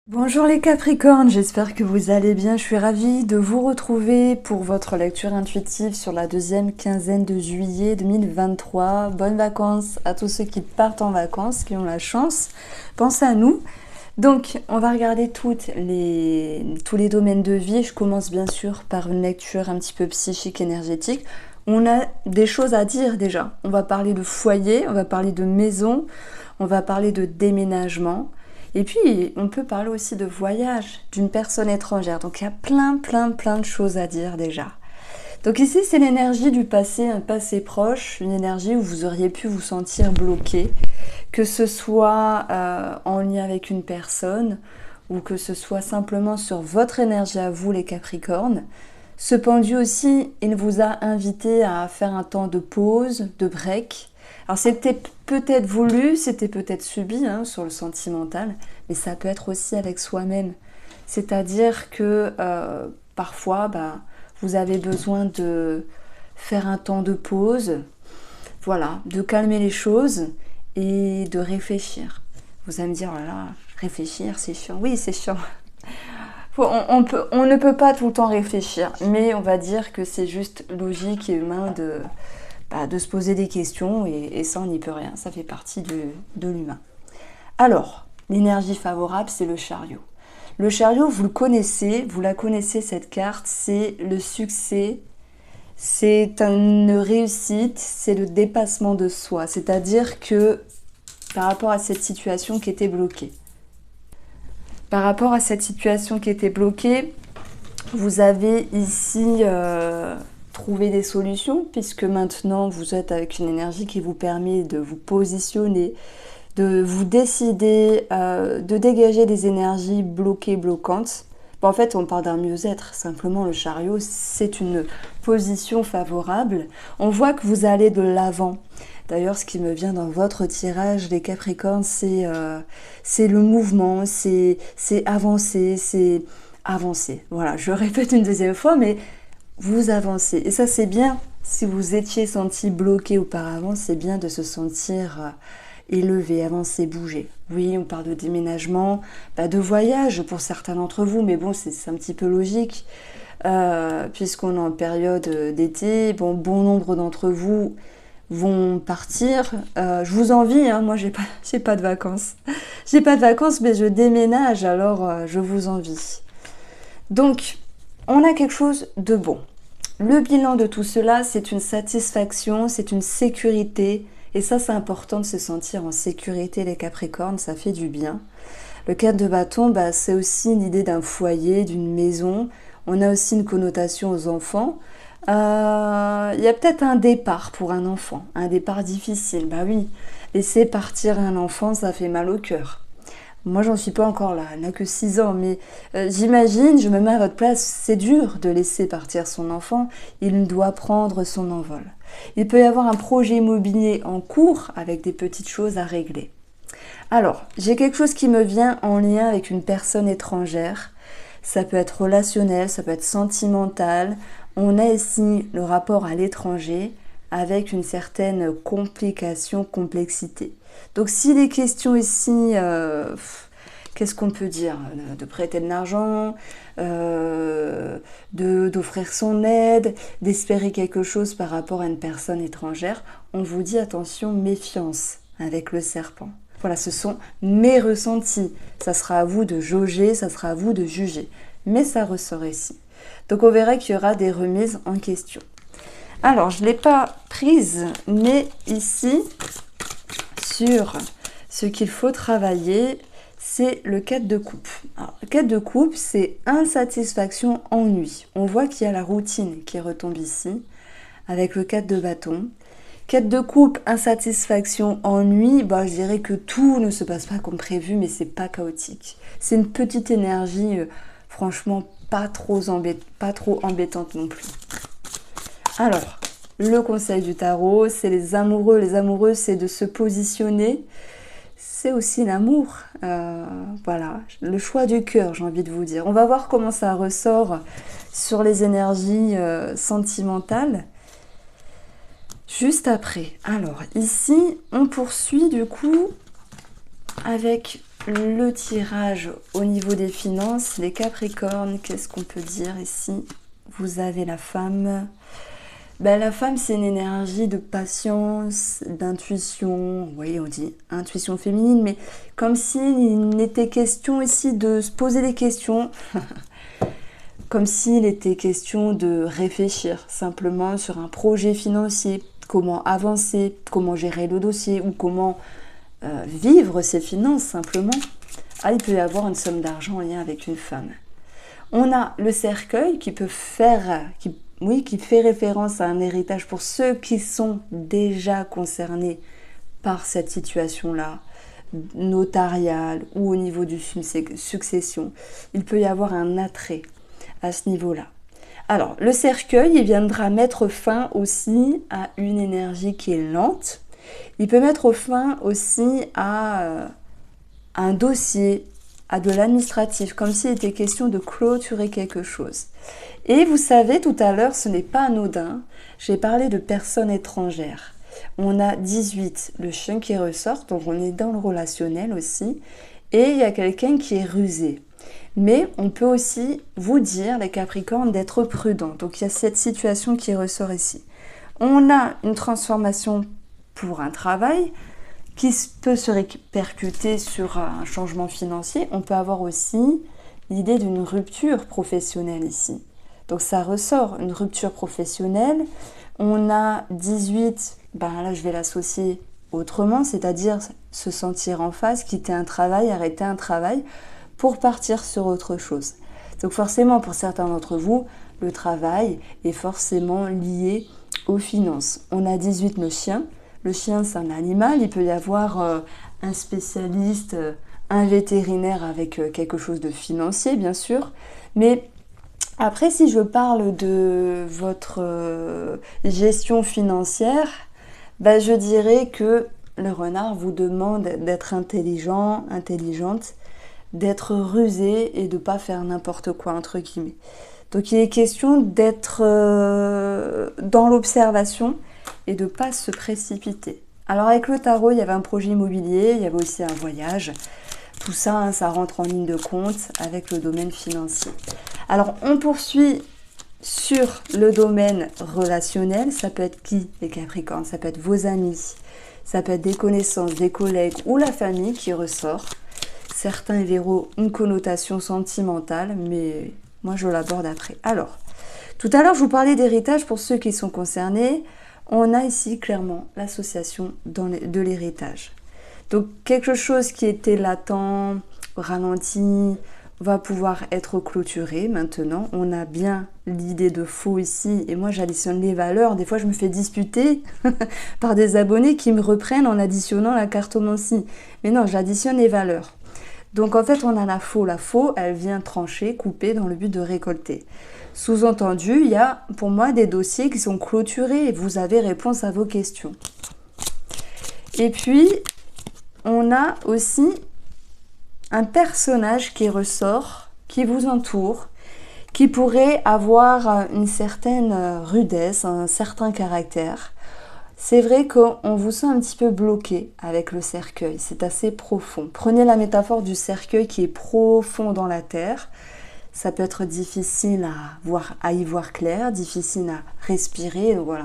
Bonjour les Capricornes, j'espère que vous allez bien. Je suis ravie de vous retrouver pour votre lecture intuitive sur la deuxième quinzaine de juillet 2023. Bonnes vacances à tous ceux qui partent en vacances, qui ont la chance. Pensez à nous. Donc, on va regarder tous les domaines de vie. Je commence bien sûr par une lecture un petit peu psychique, énergétique. On a des choses à dire déjà. On va parler de foyer, on va parler de maison, on va parler de déménagement. Et puis, on peut parler aussi de voyage, d'une personne étrangère. Donc, il y a plein de choses à dire déjà. Donc ici, c'est l'énergie du passé, un passé proche, une énergie où vous auriez pu vous sentir bloqué, que ce soit en lien avec une personne ou que ce soit simplement sur votre énergie à vous, les Capricornes. Ce pendu aussi, il vous a invité à faire un temps de pause, de break. Alors c'était peut-être voulu, c'était peut-être subi sur le sentimental, mais ça peut être aussi avec soi-même. C'est-à-dire que parfois, vous avez besoin de faire un temps de pause, voilà, de calmer les choses et de réfléchir. Vous allez me dire, oh là là, réfléchir, c'est chiant. Oui, c'est chiant. On ne peut pas tout le temps réfléchir, mais on va dire que c'est juste logique et humain de se poser des questions et ça, on n'y peut rien. Ça fait partie de l'humain. Alors, l'énergie favorable, c'est le chariot. Le chariot, vous le connaissez, vous la connaissez cette carte, c'est le succès, c'est une réussite, c'est le dépassement de soi. C'est-à-dire que par rapport à cette situation qui était bloquée, vous avez ici trouvé des solutions puisque maintenant vous êtes avec une énergie qui vous permet de vous positionner, de vous décider, de dégager des énergies bloquées, bloquantes. En fait, on parle d'un mieux-être. Simplement, le chariot, c'est une position favorable. On voit que vous allez de l'avant. D'ailleurs, ce qui me vient dans votre tirage, les Capricornes, c'est le mouvement, c'est avancer, c'est avancer. Voilà, je répète une deuxième fois, mais vous avancez. Et ça, c'est bien. Si vous étiez senti bloqué auparavant, c'est bien de se sentir élevé, avancer, bouger. Oui, on parle de déménagement, de voyage pour certains d'entre vous, mais bon, c'est un petit peu logique. Puisqu'on est en période d'été, bon nombre d'entre vous vont partir. Je vous envie, moi j'ai pas de vacances. J'ai pas de vacances, mais je déménage, alors je vous envie. Donc, on a quelque chose de bon. Le bilan de tout cela, c'est une satisfaction, c'est une sécurité. Et ça, c'est important de se sentir en sécurité, les Capricornes, ça fait du bien. Le 4 de bâton, c'est aussi l'idée d'un foyer, d'une maison. On a aussi une connotation aux enfants. Il y a peut-être un départ pour un enfant, un départ difficile. Bah oui, laisser partir un enfant, ça fait mal au cœur. Moi, j'en suis pas encore là, elle n'a que 6 ans, mais j'imagine, je me mets à votre place, c'est dur de laisser partir son enfant, il doit prendre son envol. Il peut y avoir un projet immobilier en cours avec des petites choses à régler. Alors, j'ai quelque chose qui me vient en lien avec une personne étrangère. Ça peut être relationnel, ça peut être sentimental. On a ici le rapport à l'étranger avec une certaine complication, complexité. Donc s'il est question ici, qu'est-ce qu'on peut dire? De prêter de l'argent, d'offrir son aide, d'espérer quelque chose par rapport à une personne étrangère, on vous dit attention, méfiance avec le serpent. Voilà, ce sont mes ressentis. Ça sera à vous de jauger, ça sera à vous de juger. Mais ça ressort ici. Donc on verra qu'il y aura des remises en question. Alors, je ne l'ai pas prise, mais ici, sur ce qu'il faut travailler, c'est le 4 de coupe. Alors, le 4 de coupe, c'est insatisfaction, ennui. On voit qu'il y a la routine qui retombe ici, avec le 4 de bâton. 4 de coupe, insatisfaction, ennui, je dirais que tout ne se passe pas comme prévu, mais c'est pas chaotique. C'est une petite énergie, franchement, pas trop embêtante non plus. Alors, le conseil du tarot, c'est les amoureux. Les amoureux, c'est de se positionner. C'est aussi l'amour. Voilà, le choix du cœur, j'ai envie de vous dire. On va voir comment ça ressort sur les énergies sentimentales. Juste après. Alors, ici, on poursuit du coup avec le tirage au niveau des finances, les Capricornes, qu'est-ce qu'on peut dire ici? Vous avez la femme. Ben, la femme, c'est une énergie de patience, d'intuition. Oui, on dit intuition féminine, mais comme s'il était question ici de se poser des questions. Comme s'il était question de réfléchir simplement sur un projet financier, comment avancer, comment gérer le dossier ou comment vivre ses finances simplement. Ah, il peut y avoir une somme d'argent en lien avec une femme. On a le cercueil qui peut faire, qui fait référence à un héritage pour ceux qui sont déjà concernés par cette situation-là, notariale ou au niveau du succession. Il peut y avoir un attrait à ce niveau-là. Alors, le cercueil, il viendra mettre fin aussi à une énergie qui est lente. Il peut mettre fin aussi à un dossier, à de l'administratif, comme s'il était question de clôturer quelque chose. Et vous savez, tout à l'heure, ce n'est pas anodin, j'ai parlé de personnes étrangères. On a 18, le chien qui ressort, donc on est dans le relationnel aussi, et il y a quelqu'un qui est rusé. Mais on peut aussi vous dire, les Capricornes, d'être prudent. Donc il y a cette situation qui ressort ici. On a une transformation pour un travail qui peut se répercuter sur un changement financier. On peut avoir aussi l'idée d'une rupture professionnelle ici. Donc ça ressort, une rupture professionnelle. On a 18, ben là je vais l'associer autrement, c'est-à-dire se sentir en phase, quitter un travail, arrêter un travail pour partir sur autre chose. Donc forcément, pour certains d'entre vous, le travail est forcément lié aux finances. On a 18, le chien. Le chien, c'est un animal. Il peut y avoir un spécialiste, un vétérinaire avec quelque chose de financier, bien sûr. Mais après, si je parle de votre gestion financière, ben, je dirais que le renard vous demande d'être intelligent, intelligente, d'être rusé et de ne pas faire n'importe quoi, entre guillemets. Donc il est question d'être dans l'observation et de ne pas se précipiter. Alors avec le tarot, il y avait un projet immobilier, il y avait aussi un voyage. Tout ça, hein, ça rentre en ligne de compte avec le domaine financier. Alors on poursuit sur le domaine relationnel. Ça peut être qui, les Capricornes? Ça peut être vos amis, ça peut être des connaissances, des collègues ou la famille qui ressort. Certains verront une connotation sentimentale, mais moi je l'aborde après. Alors, tout à l'heure je vous parlais d'héritage pour ceux qui sont concernés. On a ici clairement l'association de l'héritage. Donc quelque chose qui était latent, ralenti, va pouvoir être clôturé maintenant. On a bien l'idée de faux ici, et moi j'additionne les valeurs. Des fois je me fais disputer par des abonnés qui me reprennent en additionnant la cartomancie. Mais non, j'additionne les valeurs. Donc en fait, on a la faux. La faux, elle vient trancher, couper dans le but de récolter. Sous-entendu, il y a pour moi des dossiers qui sont clôturés et vous avez réponse à vos questions. Et puis, on a aussi un personnage qui ressort, qui vous entoure, qui pourrait avoir une certaine rudesse, un certain caractère. C'est vrai qu'on vous sent un petit peu bloqué avec le cercueil, c'est assez profond. Prenez la métaphore du cercueil qui est profond dans la terre. Ça peut être difficile à y voir clair, difficile à respirer. Donc voilà,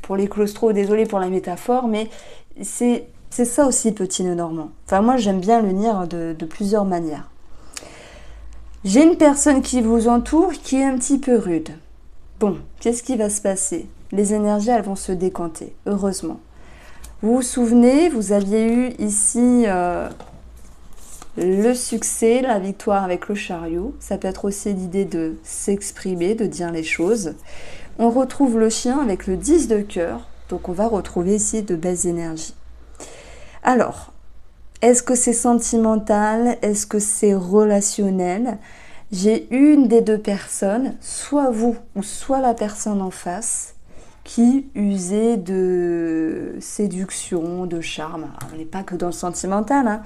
pour les claustros, désolé pour la métaphore, mais c'est ça aussi, petit nœud normand. Enfin, moi, j'aime bien le lire de plusieurs manières. J'ai une personne qui vous entoure qui est un petit peu rude. Bon, qu'est-ce qui va se passer? Les énergies, elles vont se décanter, heureusement. Vous vous souvenez, vous aviez eu ici le succès, la victoire avec le chariot. Ça peut être aussi l'idée de s'exprimer, de dire les choses. On retrouve le chien avec le 10 de cœur. Donc on va retrouver ici de belles énergies. Alors, est-ce que c'est sentimental? Est-ce que c'est relationnel? J'ai une des deux personnes, soit vous ou soit la personne en face, qui usait de séduction, de charme. Alors, on n'est pas que dans le sentimental, hein,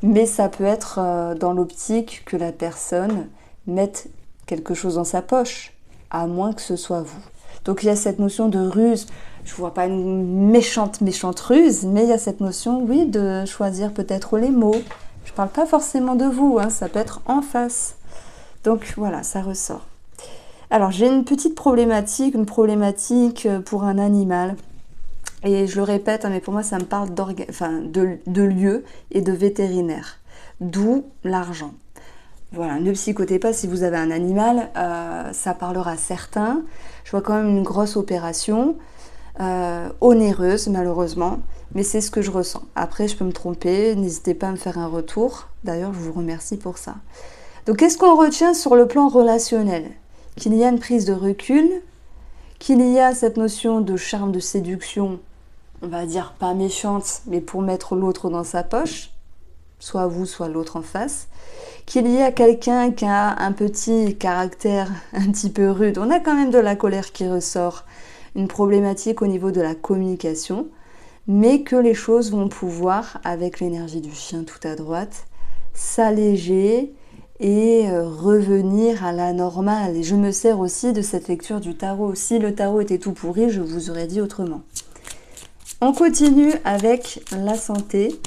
mais ça peut être dans l'optique que la personne mette quelque chose dans sa poche, à moins que ce soit vous. Donc il y a cette notion de ruse. Je ne vois pas une méchante ruse, mais il y a cette notion, oui, de choisir peut-être les mots. Je parle pas forcément de vous, hein, ça peut être en face. Donc voilà, ça ressort. Alors j'ai une petite problématique, pour un animal. Et je le répète, hein, mais pour moi ça me parle de lieu et de vétérinaire. D'où l'argent. Voilà, ne psychotez pas si vous avez un animal, ça parlera à certains. Je vois quand même une grosse opération, onéreuse malheureusement, mais c'est ce que je ressens. Après, je peux me tromper, n'hésitez pas à me faire un retour. D'ailleurs, je vous remercie pour ça. Donc, qu'est-ce qu'on retient sur le plan relationnel? Qu'il y a une prise de recul, qu'il y a cette notion de charme, de séduction, on va dire pas méchante, mais pour mettre l'autre dans sa poche, soit vous, soit l'autre en face. Qu'il y a quelqu'un qui a un petit caractère un petit peu rude, on a quand même de la colère qui ressort, une problématique au niveau de la communication, mais que les choses vont pouvoir, avec l'énergie du chien tout à droite, s'alléger et revenir à la normale. Et je me sers aussi de cette lecture du tarot. Si le tarot était tout pourri, je vous aurais dit autrement. On continue avec la santé.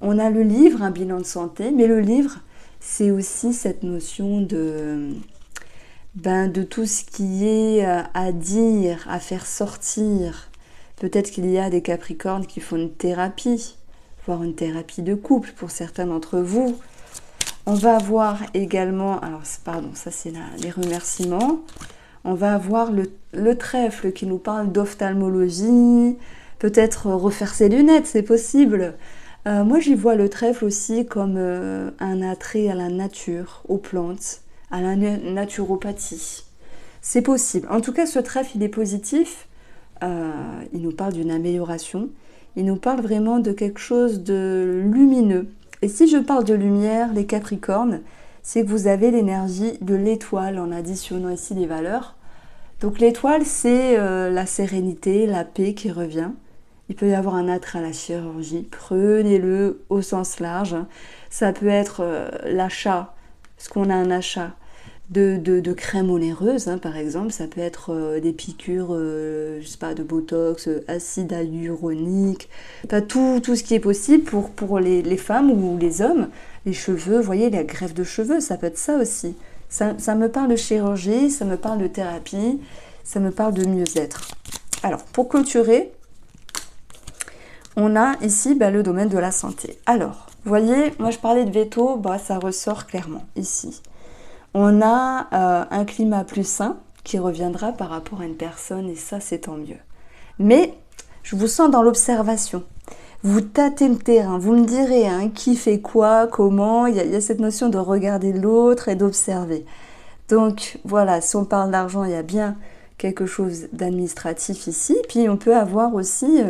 On a le livre, un bilan de santé, mais le livre, c'est aussi cette notion de tout ce qui est à dire, à faire sortir. Peut-être qu'il y a des Capricornes qui font une thérapie, voire une thérapie de couple pour certains d'entre vous. On va avoir également, alors pardon, ça c'est les remerciements. On va avoir le trèfle qui nous parle d'ophtalmologie, peut-être refaire ses lunettes, c'est possible. Moi, j'y vois le trèfle aussi comme un attrait à la nature, aux plantes, à la naturopathie. C'est possible. En tout cas, ce trèfle, il est positif. Il nous parle d'une amélioration. Il nous parle vraiment de quelque chose de lumineux. Et si je parle de lumière, les Capricornes, c'est que vous avez l'énergie de l'étoile en additionnant ici les valeurs. Donc l'étoile, c'est la sérénité, la paix qui revient. Il peut y avoir un attrait à la chirurgie, prenez-le au sens large. Ça peut être l'achat, parce qu'on a un achat de crème onéreuse, hein, par exemple. Ça peut être des piqûres, je sais pas, de botox, acide hyaluronique. Enfin, tout ce qui est possible pour les femmes ou les hommes. Les cheveux, vous voyez, la greffe de cheveux, ça peut être ça aussi. Ça me parle de chirurgie, ça me parle de thérapie, ça me parle de mieux-être. Alors, pour clôturer, on a ici le domaine de la santé. Alors, vous voyez, moi je parlais de veto, ça ressort clairement ici. On a un climat plus sain qui reviendra par rapport à une personne et ça c'est tant mieux. Mais je vous sens dans l'observation. Vous tâtez le terrain, vous me direz qui fait quoi, comment, il y a cette notion de regarder l'autre et d'observer. Donc voilà, si on parle d'argent, il y a bien quelque chose d'administratif ici, puis on peut avoir aussi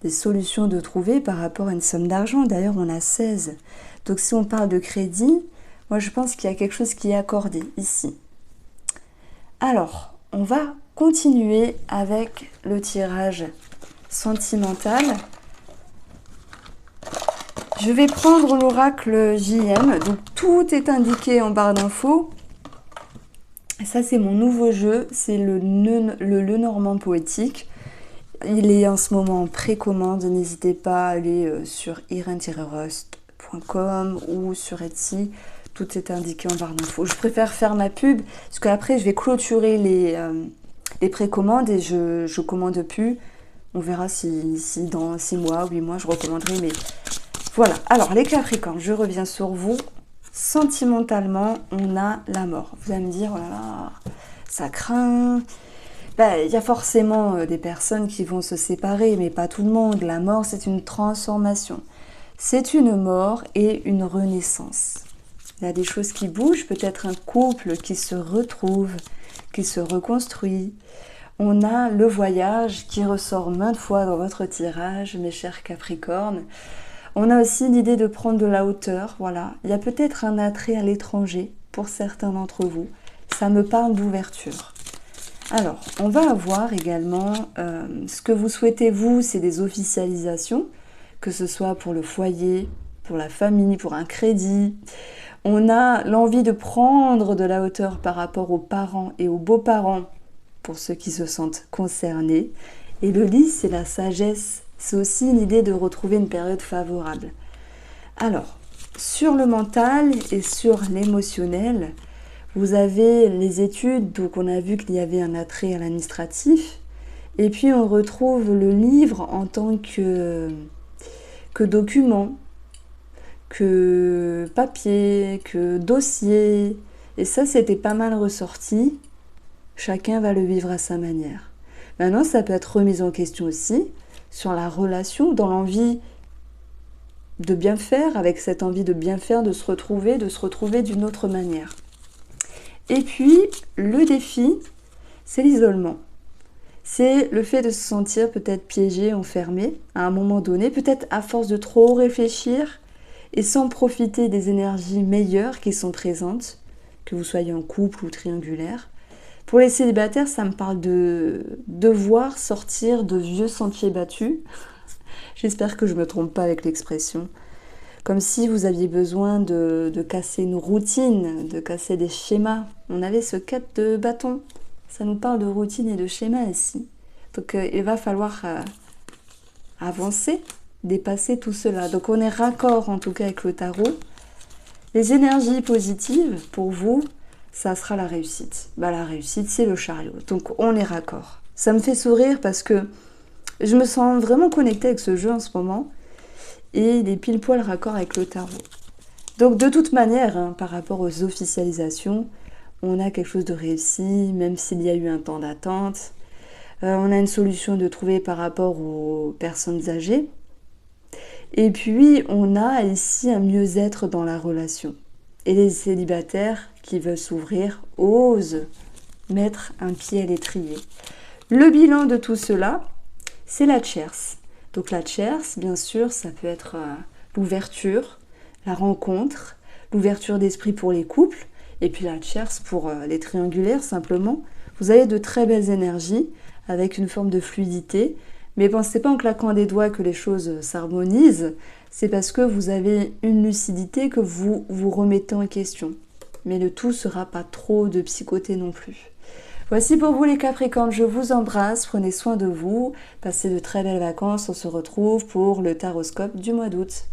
des solutions de trouver par rapport à une somme d'argent. D'ailleurs, on a 16. Donc, si on parle de crédit, moi, je pense qu'il y a quelque chose qui est accordé ici. Alors, on va continuer avec le tirage sentimental. Je vais prendre l'oracle JM. Donc, tout est indiqué en barre d'infos. Ça, c'est mon nouveau jeu. C'est le Lenormand poétique. Il est en ce moment en précommande, n'hésitez pas à aller sur irene-rust.com ou sur Etsy, tout est indiqué en barre d'infos. Je préfère faire ma pub, parce qu'après je vais clôturer les précommandes et je commande plus. On verra si dans 6 mois, 8 mois, je recommanderai, mais voilà. Alors les Capricornes, je reviens sur vous. Sentimentalement, on a la mort. Vous allez me dire, oh là là, ça craint... Il y a forcément des personnes qui vont se séparer, mais pas tout le monde. La mort, c'est une transformation. C'est une mort et une renaissance. Il y a des choses qui bougent, peut-être un couple qui se retrouve, qui se reconstruit. On a le voyage qui ressort maintes fois dans votre tirage, mes chers Capricornes. On a aussi l'idée de prendre de la hauteur, voilà. Il y a peut-être un attrait à l'étranger pour certains d'entre vous. Ça me parle d'ouverture. Alors, on va avoir également ce que vous souhaitez, vous, c'est des officialisations, que ce soit pour le foyer, pour la famille, pour un crédit. On a l'envie de prendre de la hauteur par rapport aux parents et aux beaux-parents, pour ceux qui se sentent concernés. Et le lys, c'est la sagesse. C'est aussi une idée de retrouver une période favorable. Alors, sur le mental et sur l'émotionnel, vous avez les études, donc on a vu qu'il y avait un attrait à l'administratif, et puis on retrouve le livre en tant que document, que papier, que dossier, et ça c'était pas mal ressorti. Chacun va le vivre à sa manière. Maintenant, ça peut être remis en question aussi sur la relation, dans l'envie de bien faire, avec cette envie de bien faire, de se retrouver d'une autre manière. Et puis, le défi, c'est l'isolement. C'est le fait de se sentir peut-être piégé, enfermé, à un moment donné, peut-être à force de trop réfléchir et sans profiter des énergies meilleures qui sont présentes, que vous soyez en couple ou triangulaire. Pour les célibataires, ça me parle de devoir sortir de vieux sentiers battus. J'espère que je ne me trompe pas avec l'expression. Comme si vous aviez besoin de casser une routine, de casser des schémas. On avait ce 4 de bâton. Ça nous parle de routine et de schéma ici. Donc il va falloir avancer, dépasser tout cela. Donc on est raccord en tout cas avec le tarot. Les énergies positives pour vous, ça sera la réussite. La réussite, c'est le chariot. Donc, on est raccord. Ça me fait sourire parce que je me sens vraiment connectée avec ce jeu en ce moment. Et il est pile poil raccord avec le tarot. Donc, de toute manière, par rapport aux officialisations, on a quelque chose de réussi, même s'il y a eu un temps d'attente. On a une solution de trouver par rapport aux personnes âgées. Et puis, on a ici un mieux-être dans la relation. Et les célibataires qui veulent s'ouvrir osent mettre un pied à l'étrier. Le bilan de tout cela, c'est la tierce. Donc la tierce, bien sûr, ça peut être l'ouverture, la rencontre, l'ouverture d'esprit pour les couples, et puis la tierce pour les triangulaires, simplement. Vous avez de très belles énergies, avec une forme de fluidité, mais pensez pas en claquant des doigts que les choses s'harmonisent, c'est parce que vous avez une lucidité que vous vous remettez en question. Mais le tout sera pas trop de psychoté non plus. Voici pour vous les Capricornes, je vous embrasse, prenez soin de vous, passez de très belles vacances, on se retrouve pour le taroscope du mois d'août.